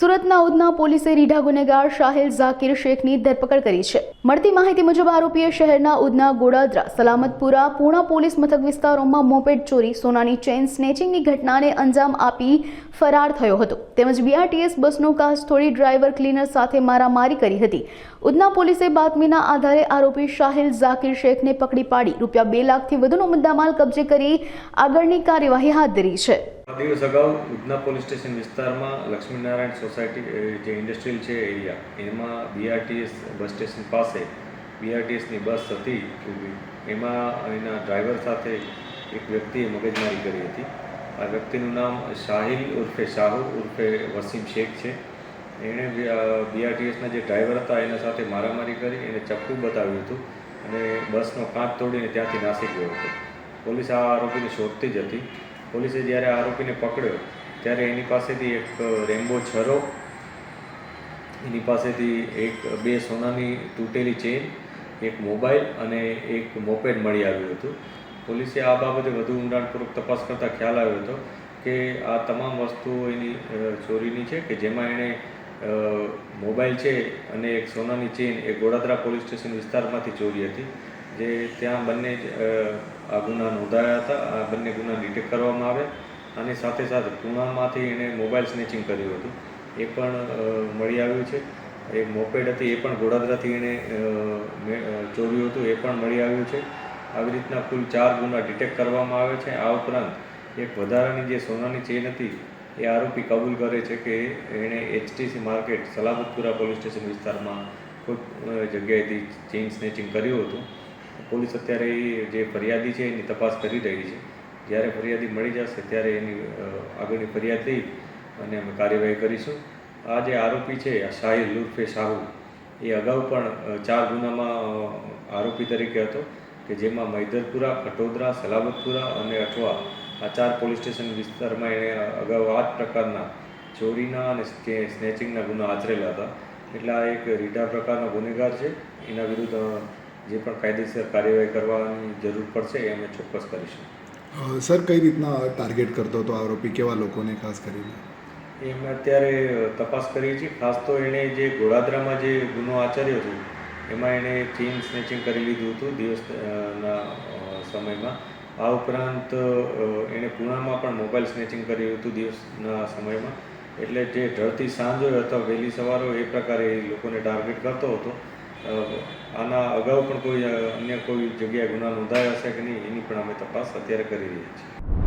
સુરતના ઉધના પોલીસે રીઢા ગુનેગાર શાહિલ ઝાકીર શેખની ધરપકડ કરી છે। મળતી માહિતી મુજબ આરોપીએ શહેરના ઉધના, ગોડાદરા, સલામતપુરા, પૂણા પોલીસ મથક વિસ્તારોમાં મોપેડ ચોરી, સોનાની ચેઇન સ્નેચિંગની ઘટનાને અંજામ આપી ફરાર થયો હતો। તેમજ બીઆરટીએસ બસનો કાચ તોડી ડ્રાઈવર ક્લીનર સાથે મારામારી કરી હતી। ઉધના પોલીસે બાતમીના આધારે આરોપી શાહિલ ઝાકીર શેખને પકડી પાડી રૂપિયા 2 લાખથી વધુનો મુદ્દામાલ કબજે કરી આગળની કાર્યવાહી હાથ ધરી છે। દિવસ અગાઉ ઉધના પોલીસ સ્ટેશન વિસ્તારમાં લક્ષ્મીનારાયણ સોસાયટી જે ઇન્ડસ્ટ્રીયલ છે એરિયા એમાં બીઆરટીએસ બસ સ્ટેશન પાસે બીઆરટીએસની બસ હતી ઊભી, એમાં એના ડ્રાઈવર સાથે એક વ્યક્તિએ મગજમારી કરી હતી। આ વ્યક્તિનું નામ શાહિલ ઉર્ફે શાહુ ઉર્ફે વસીમ શેખ છે। એણે બીઆરટીએસના જે ડ્રાઈવર હતા એના સાથે મારામારી કરી, એને ચપ્પુ બતાવ્યું હતું અને બસનો કાચ તોડીને ત્યાંથી નાસી ગયો હતો। પોલીસ આ આરોપીને શોધતી જ હતી। પોલીસે જ્યારે આરોપીને પકડ્યો ત્યારે એની પાસેથી એક રેમ્બો છરો, એની પાસેથી બે સોનાની તૂટેલી ચેઇન, એક મોબાઈલ અને એક મોપેડ મળી આવ્યું હતું। પોલીસે આ બાબતે વધુ ઊંડાણપૂર્વક તપાસ કરતાં ખ્યાલ આવ્યો હતો કે આ તમામ વસ્તુઓ એની ચોરીની છે, કે જેમાં એણે મોબાઈલ છે અને એક સોનાની ચેઇન એ ગોડાદરા પોલીસ સ્ટેશન વિસ્તારમાંથી ચોરી હતી, જે ત્યાં બંને આ ગુના નોંધાયા હતા। આ બંને ગુના ડિટેક્ટ કરવામાં આવ્યા અને સાથે સાથે પૂણામાંથી એણે મોબાઈલ સ્નેચિંગ કર્યું હતું, એ પણ મળી આવ્યું છે। એક મોપેડ હતી એ પણ ગોડાદરાથી એણે ચોર્યું હતું, એ પણ મળી આવ્યું છે। આવી રીતના કુલ 4 ગુના ડિટેક્ટ કરવામાં આવે છે। આ ઉપરાંત એક વધારાની જે સોનાની ચેઇન હતી એ આરોપી કબૂલ કરે છે કે એણે HTC market Salamatpura police station વિસ્તારમાં કોઈ જગ્યાએથી ચેઇન સ્નેચિંગ કર્યું હતું। પોલીસ અત્યારે જે ફરિયાદી છે એની તપાસ કરી રહી છે। જ્યારે ફરિયાદી મળી જશે ત્યારે એની આગળની ફરિયાદ લઈ અને અમે કાર્યવાહી કરીશું। આ જે આરોપી છે શાહિલ ઉર્ફે શાહુ, એ અગાઉ પણ 4 ગુનામાં આરોપી તરીકે હતો, કે જેમાં મૈદરપુરા, ખટોદરા, સલામતપુરા અને અઠવા આ 4 પોલીસ સ્ટેશન વિસ્તારમાં એણે અગાઉ આ જ પ્રકારના ચોરીના અને સ્નેચિંગના ગુના આચરેલા હતા। એટલે આ એક રીઢા પ્રકારનો ગુનેગાર છે। એના વિરુદ્ધ જે પણ કાયદેસર કાર્યવાહી કરવાની જરૂર પડશે એ અમે ચોક્કસ કરીશું। સર, કઈ રીતના ટાર્ગેટ કરતો હતો આરોપી, કેવા લોકોને ખાસ કરીને? એ અમે અત્યારે તપાસ કરીએ છીએ। ખાસ તો એણે જે ગોડાદરામાં જે ગુનો આચર્યો હતો એમાં એણે ચેઇન સ્નેચિંગ કરી લીધું હતું દિવસના સમયમાં। આ ઉપરાંત એણે પૂણામાં પણ મોબાઈલ સ્નેચિંગ કર્યું હતું દિવસના સમયમાં। એટલે જે ઢળતી સાંજ હોય અથવા વહેલી સવાર હોય એ પ્રકારે એ લોકોને ટાર્ગેટ કરતો હતો। આના અગાઉ પણ કોઈ અન્ય કોઈ જગ્યાએ ગુના નોંધાયા હશે કે નહીં એની પણ અમે તપાસ અત્યારે કરી રહ્યા છીએ।